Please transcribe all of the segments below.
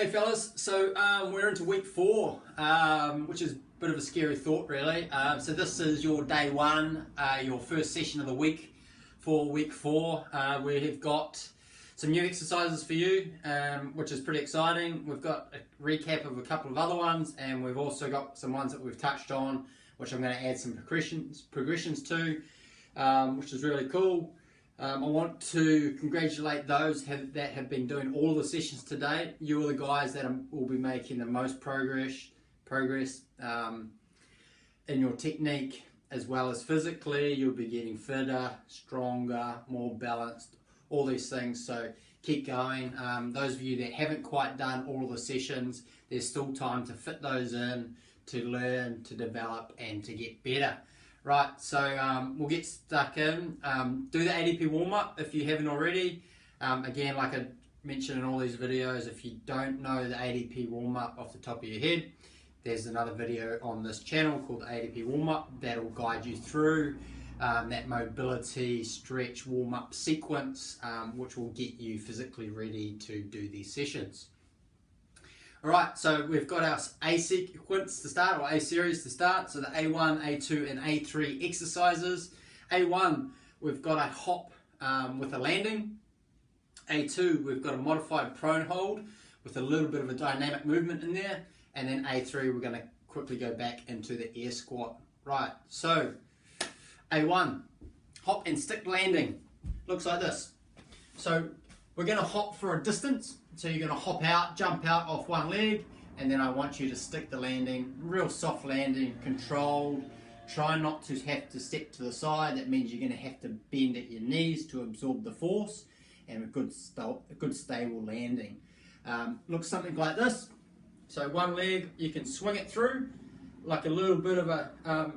Hey fellas, so we're into week 4, which is a bit of a scary thought really. So this is your day 1, your first session of the week for week 4. We have got some new exercises for you, which is pretty exciting. We've got a recap of a couple of other ones, and we've also got some ones that we've touched on, which I'm going to add some progressions to, which is really cool. I want to congratulate those that have been doing all the sessions today. You are the guys that will be making the most progress in your technique as well as physically. You'll be getting fitter, stronger, more balanced, all these things. So keep going. Those of you that haven't quite done all of the sessions, there's still time to fit those in, to learn, to develop and to get better. Right, so we'll get stuck in. Do the ADP warm-up if you haven't already. Again, like I mentioned in all these videos, if you don't know the ADP warm-up off the top of your head, there's another video on this channel called the ADP warm-up that will guide you through that mobility stretch warm-up sequence, which will get you physically ready to do these sessions. Alright, so we've got our A sequence to start, or A series to start, so the A1, A2 and A3 exercises. A1, we've got a hop with a landing. A2, we've got a modified prone hold with a little bit of a dynamic movement in there. And then A3, we're going to quickly go back into the air squat. Right, so A1, hop and stick landing. Looks like this. So we're going to hop for a distance. So you're going to hop out, jump out off one leg, and then I want you to stick the landing, real soft landing, controlled. Try not to have to step to the side. That means you're going to have to bend at your knees to absorb the force, and a good stable landing. Looks something like this. So one leg, you can swing it through, like a little bit of a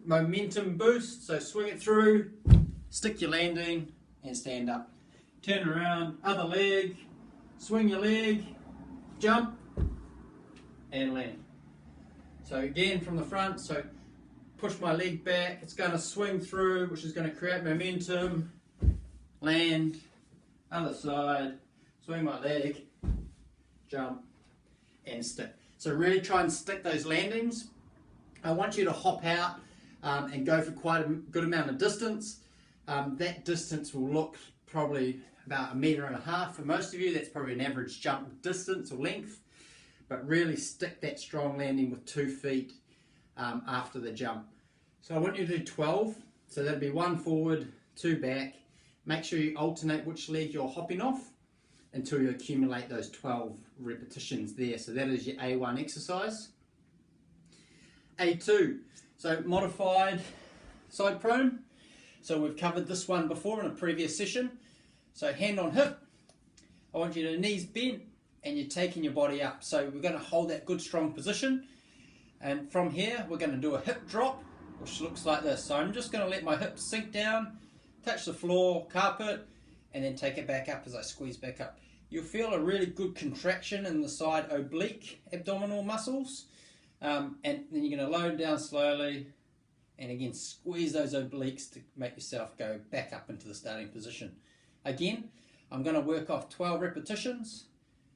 momentum boost. So swing it through, stick your landing, and stand up. Turn around, other leg. Swing your leg, jump, and land. So again from the front, so push my leg back, it's going to swing through, which is going to create momentum, land, other side, swing my leg, jump, and stick. So really try and stick those landings. I want you to hop out and go for quite a good amount of distance. That distance will look probably about 1.5 meters for most of you. That's probably an average jump distance or length, but really stick that strong landing with 2 feet after the jump. So I want you to do 12, so that'll be 1 forward, 2 back. Make sure you alternate which leg you're hopping off until you accumulate those 12 repetitions there. So that is your A1 exercise. A2, so modified side prone. So we've covered this one before in a previous session. So hand on hip, I want you to knees bent and you're taking your body up. So we're going to hold that good strong position, and from here we're going to do a hip drop, which looks like this. So I'm just going to let my hips sink down, touch the floor, carpet, and then take it back up as I squeeze back up. You'll feel a really good contraction in the side oblique abdominal muscles, and then you're going to load down slowly, and again squeeze those obliques to make yourself go back up into the starting position. Again, I'm going to work off 12 repetitions.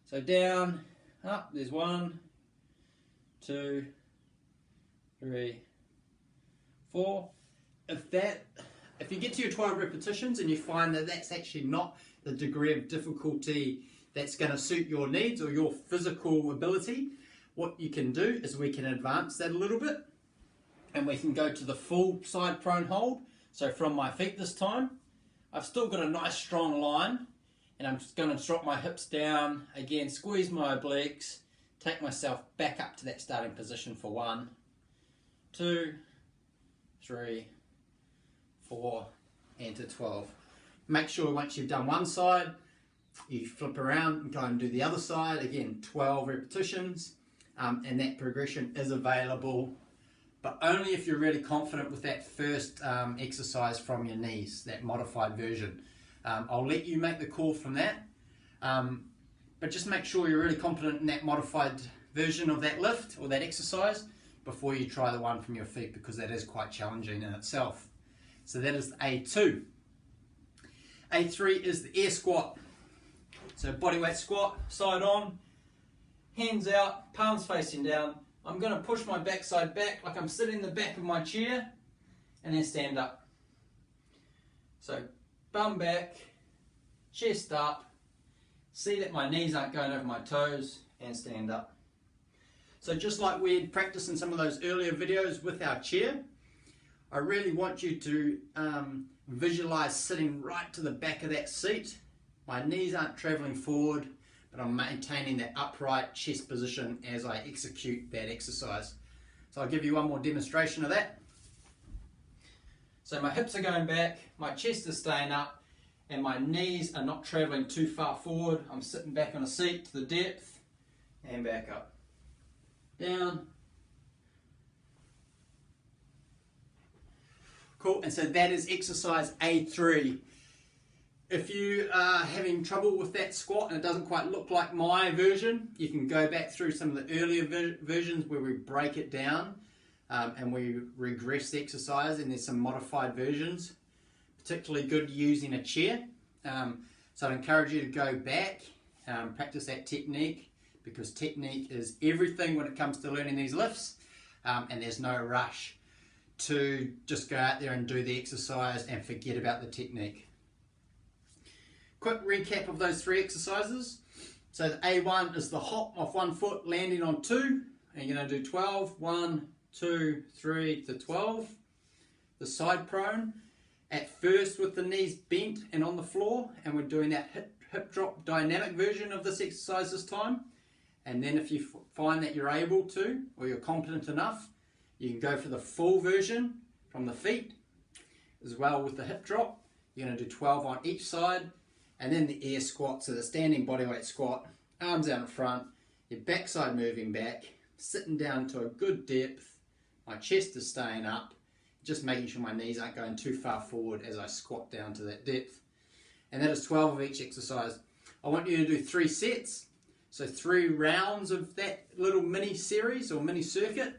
So down, up, there's 1, 2, 3, 4. If you get to your 12 repetitions and you find that that's actually not the degree of difficulty that's going to suit your needs or your physical ability, what you can do is we can advance that a little bit, and we can go to the full side prone hold. So from my feet this time, I've still got a nice strong line, and I'm just going to drop my hips down, again squeeze my obliques, take myself back up to that starting position for 1, 2, 3, 4, and to 12. Make sure once you've done one side, you flip around and go and do the other side. Again, 12 repetitions, and that progression is available, but only if you're really confident with that first exercise from your knees, that modified version. I'll let you make the call from that, but just make sure you're really confident in that modified version of that lift or that exercise before you try the one from your feet, because that is quite challenging in itself. So that is A2. A3 is the air squat. So bodyweight squat, side on, hands out, palms facing down. I'm going to push my backside back like I'm sitting in the back of my chair and then stand up. So bum back, chest up, see that my knees aren't going over my toes and stand up. So just like we had practiced in some of those earlier videos with our chair, I really want you to visualize sitting right to the back of that seat. My knees aren't traveling forward, but I'm maintaining that upright chest position as I execute that exercise. So I'll give you one more demonstration of that. So my hips are going back, my chest is staying up, and my knees are not traveling too far forward. I'm sitting back on a seat to the depth and back up. Down. Cool, and so that is exercise A3. If you are having trouble with that squat and it doesn't quite look like my version, you can go back through some of the earlier versions where we break it down and we regress the exercise, and there's some modified versions, particularly good using a chair. So I'd encourage you to go back, practice that technique, because technique is everything when it comes to learning these lifts, and there's no rush to just go out there and do the exercise and forget about the technique. Quick recap of those three exercises. So the A1 is the hop off one foot, landing on two, and you're going to do 12, 1, 2, 3 to 12. The side prone, at first with the knees bent and on the floor, and we're doing that hip drop dynamic version of this exercise this time. And then if you find that you're able to, or you're competent enough, you can go for the full version from the feet, as well with the hip drop. You're going to do 12 on each side, and then the air squat, so the standing bodyweight squat, arms out in front, your backside moving back, sitting down to a good depth, my chest is staying up, just making sure my knees aren't going too far forward as I squat down to that depth. And that is 12 of each exercise. I want you to do 3 sets. So 3 rounds of that little mini series or mini circuit.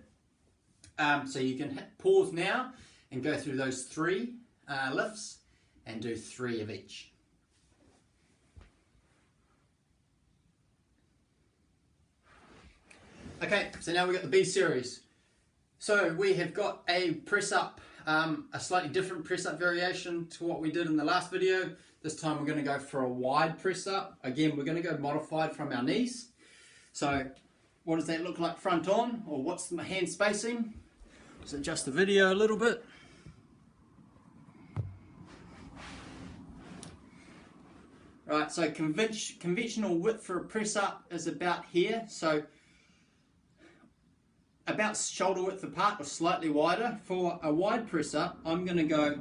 So you can pause now and go through those 3 lifts and do 3 of each. Okay, so now we've got the B series. So we have got a press up, a slightly different press up variation to what we did in the last video. This time we're going to go for a wide press up. Again, we're going to go modified from our knees. So what does that look like front on, or what's the hand spacing? Let's adjust the video a little bit. Right, so conventional width for a press up is about here. So about shoulder width apart or slightly wider. For a wide press up, I'm going to go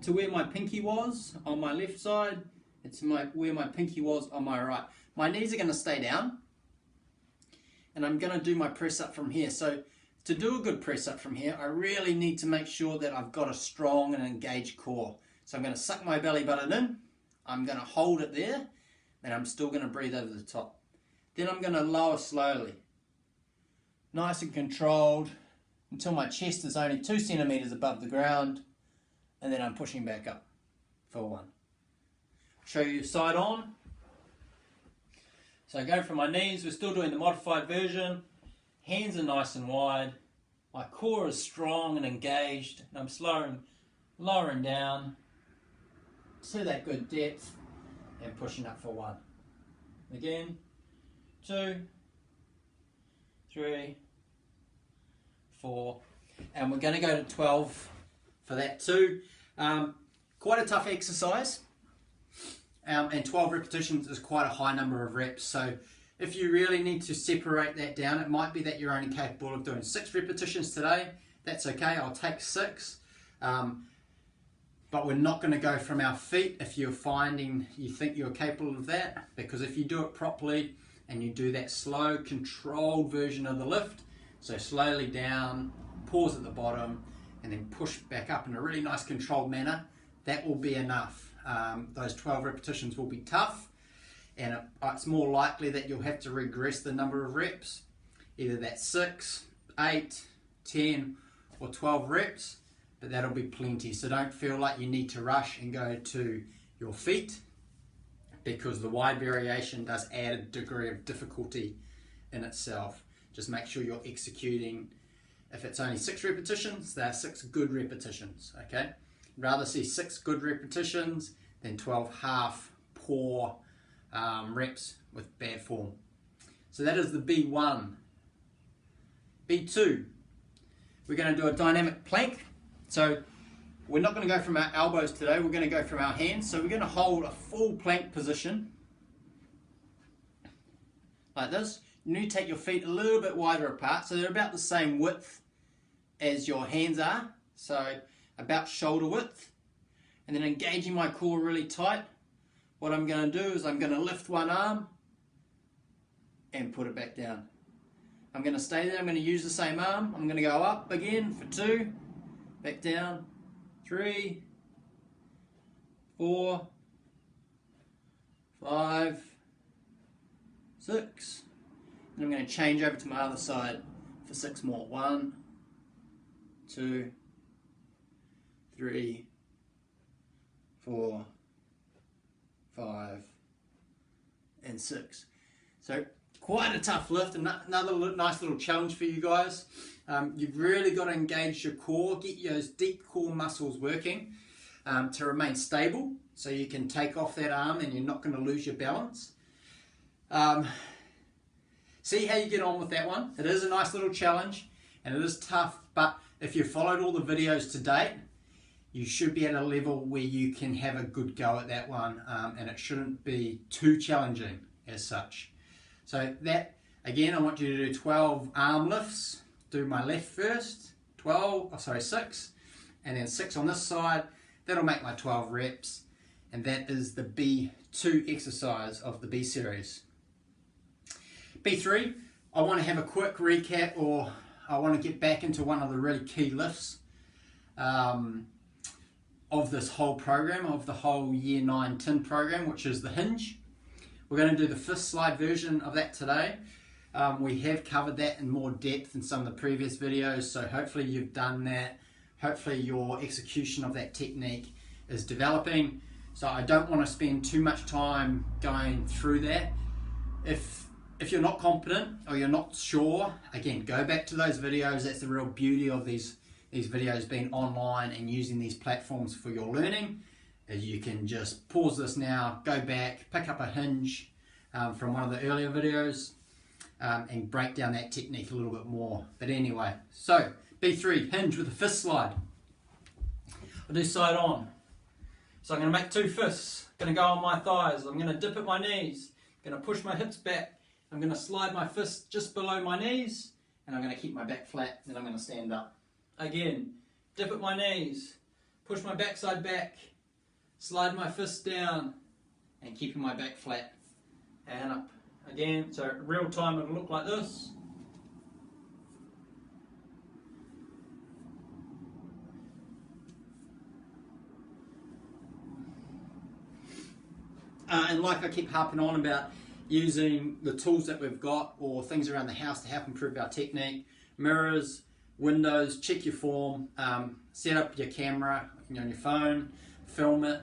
to where my pinky was on my left side, and to where my pinky was on my right. My knees are going to stay down, and I'm going to do my press up from here. So to do a good press up from here, I really need to make sure that I've got a strong and engaged core. So I'm going to suck my belly button in, I'm going to hold it there, and I'm still going to breathe over the top. Then I'm going to lower slowly, nice and controlled, until my chest is only 2 centimeters above the ground, and then I'm pushing back up for 1. Show you side on. So go from my knees, we're still doing the modified version. Hands are nice and wide. My core is strong and engaged. And I'm lowering down to that good depth and pushing up for 1. Again, 2, 3, 4, and we're going to go to 12 for that too. Quite a tough exercise, and 12 repetitions is quite a high number of reps. So if you really need to separate that down, it might be that you're only capable of doing 6 repetitions today. That's okay, I'll take 6. But we're not going to go from our feet if you're finding you think you're capable of that, because if you do it properly and you do that slow, controlled version of the lift, so slowly down, pause at the bottom, and then push back up in a really nice controlled manner, that will be enough. Those 12 repetitions will be tough, and it's more likely that you'll have to regress the number of reps, either that's 6, 8, 10, or 12 reps, but that'll be plenty. So don't feel like you need to rush and go to your feet, because the wide variation does add a degree of difficulty in itself. Just make sure you're executing. If it's only 6 repetitions, they're 6 good repetitions, okay? Rather see 6 good repetitions than 12 half poor reps with bad form. So that is the B1. B2, we're going to do a dynamic plank. So we're not going to go from our elbows today, we're going to go from our hands. So we're going to hold a full plank position like this. You need to take your feet a little bit wider apart, so they're about the same width as your hands are, so about shoulder width. And then engaging my core really tight, what I'm going to do is I'm going to lift one arm and put it back down. I'm going to stay there, I'm going to use the same arm, I'm going to go up again for 2, back down, 3, 4, 5, 6, and I'm going to change over to my other side for 6 more. 1, 2, 3, 4, 5, and 6. So quite a tough lift, and another nice little challenge for you guys. You've really got to engage your core, get those deep core muscles working to remain stable, so you can take off that arm and you're not going to lose your balance. See how you get on with that one. It is a nice little challenge and it is tough, but if you followed all the videos to date, you should be at a level where you can have a good go at that one, and it shouldn't be too challenging as such. So that, again, I want you to do 12 arm lifts. Do my left first, 6, and then 6 on this side. That'll make my 12 reps, and that is the B2 exercise of the B series. B3, I want to have a quick recap, or I want to get back into one of the really key lifts of this whole program, of the whole Year 9 TIN program, which is the hinge. We're going to do the fist slide version of that today. We have covered that in more depth in some of the previous videos, so hopefully you've done that. Hopefully your execution of that technique is developing. So I don't want to spend too much time going through that. If you're not competent or you're not sure, again, go back to those videos. That's the real beauty of these videos being online and using these platforms for your learning. You can just pause this now, go back, pick up a hinge from one of the earlier videos, and break down that technique a little bit more. But anyway, so B3, hinge with a fist slide. I'll do side on. So I'm going to make 2 fists. Going to go on my thighs. I'm going to dip at my knees. I'm going to push my hips back. I'm going to slide my fist just below my knees, and I'm going to keep my back flat, and I'm going to stand up. Again, dip at my knees, push my backside back, slide my fist down, and keeping my back flat, and up. Again, so real time it'll look like this. And like I keep harping on about, using the tools that we've got or things around the house to help improve our technique, mirrors, windows, check your form, set up your camera on your phone, film it,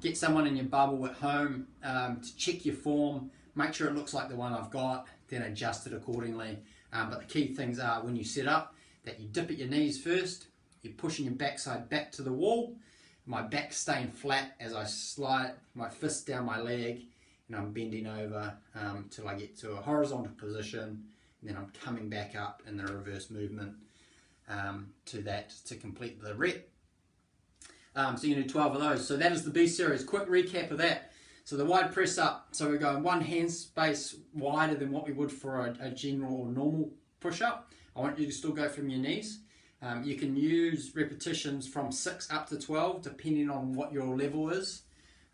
get someone in your bubble at home to check your form, make sure it looks like the one I've got, then adjust it accordingly. But the key things are, when you set up, that you dip at your knees first, you're pushing your backside back to the wall, my back staying flat as I slide my fist down my leg, and I'm bending over till I get to a horizontal position, and then I'm coming back up in the reverse movement to that to complete the rep. So you can do 12 of those. So that is the B series. Quick recap of that. So the wide press up. So we're going one hand space wider than what we would for a general or normal push up. I want you to still go from your knees. You can use repetitions from 6 up to 12 depending on what your level is.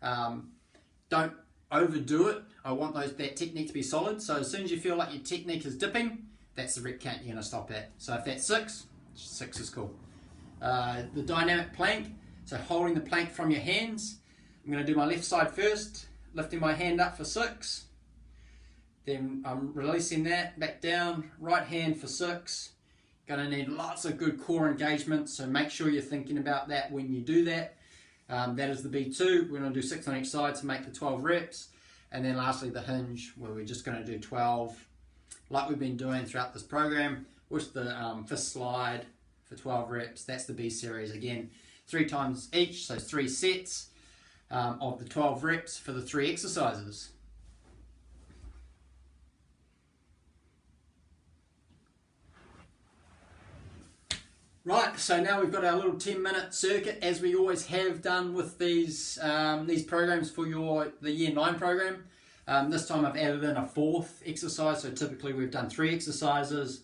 Don't overdo it. I want that technique to be solid. So as soon as you feel like your technique is dipping, that's the rep count you're going to stop at. So if that's 6, 6 is cool. The dynamic plank, so holding the plank from your hands. I'm going to do my left side first, lifting my hand up for 6. Then I'm releasing that back down, right hand for 6. Going to need lots of good core engagement, so make sure you're thinking about that when you do that. That is the B2. We're going to do 6 on each side to make the 12 reps. And then lastly the hinge, where we're just going to do 12 like we've been doing throughout this program with the fist slide for 12 reps. That's the B series again, 3 times each, so 3 sets of the 12 reps for the 3 exercises. Right, so now we've got our little 10-minute circuit, as we always have done with these programs for the Year 9 program. This time I've added in a 4th exercise, so typically we've done 3 exercises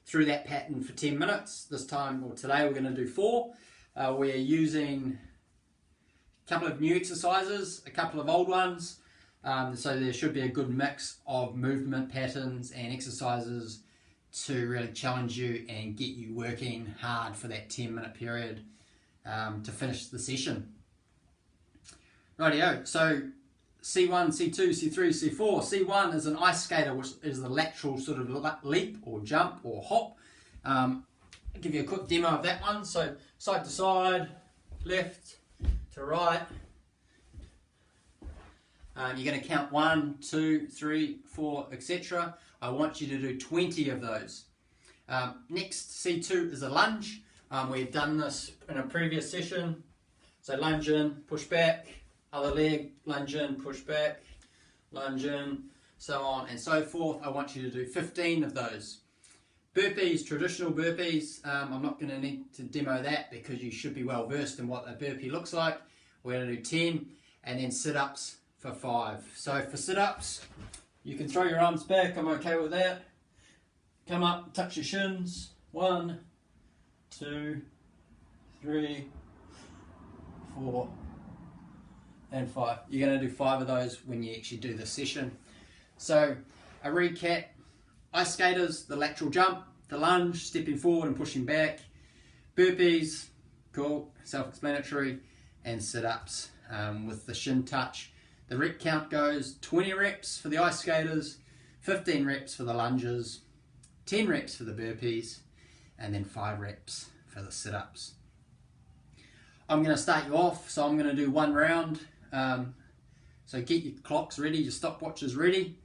through that pattern for 10 minutes. This time, or today, we're going to do 4. We're using a couple of new exercises, a couple of old ones, so there should be a good mix of movement patterns and exercises to really challenge you and get you working hard for that 10-minute period to finish the session. Rightio, so C1, C2, C3, C4. C1 is an ice skater, which is the lateral sort of leap or jump or hop. I'll give you a quick demo of that one. So side to side, left to right. You're going to count 1, 2, 3, 4, etc. I want you to do 20 of those. Next, C2 is a lunge. We've done this in a previous session. So lunge in, push back, other leg, lunge in, push back, lunge in, so on and so forth. I want you to do 15 of those. Burpees, traditional burpees, I'm not going to need to demo that because you should be well versed in what a burpee looks like. We're going to do 10, and then sit-ups for 5. So for sit-ups, you can throw your arms back, I'm okay with that. Come up, touch your shins. 1, 2, 3, 4, and 5. You're going to do 5 of those when you actually do the session. So a recap: ice skaters, the lateral jump, the lunge, stepping forward and pushing back, burpees, cool, self-explanatory, and sit-ups with the shin touch. The rep count goes 20 reps for the ice skaters, 15 reps for the lunges, 10 reps for the burpees, and then 5 reps for the sit-ups. I'm going to start you off, so I'm going to do 1 round. So get your clocks ready, your stopwatches ready,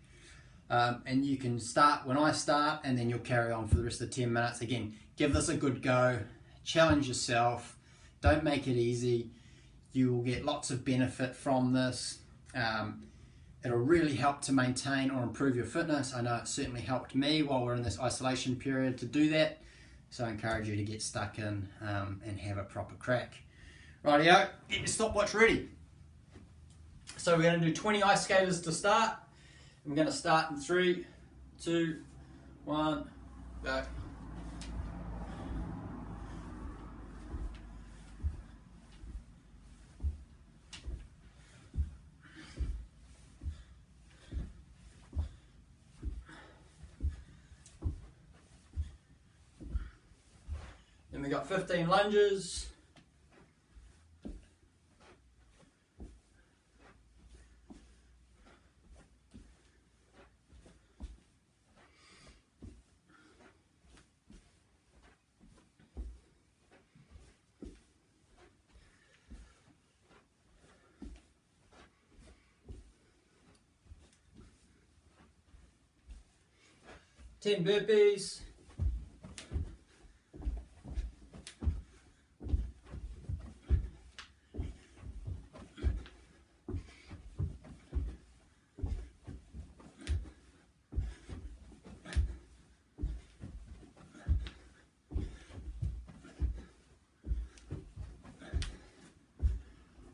and you can start when I start, and then you'll carry on for the rest of the 10 minutes. Again, give this a good go, challenge yourself, don't make it easy. You will get lots of benefit from this. It'll really help to maintain or improve your fitness. I know it certainly helped me while we're in this isolation period to do that. So I encourage you to get stuck in and have a proper crack. Rightio, get your stopwatch ready. So we're going to do 20 ice skaters to start. We're going to start in 3, 2, 1, go. Then we got 15 lunges. Ten burpees.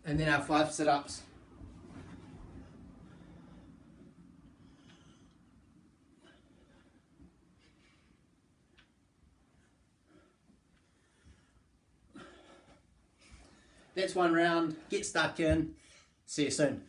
And then our 5 sit-ups. That's 1 round. Get stuck in. See you soon.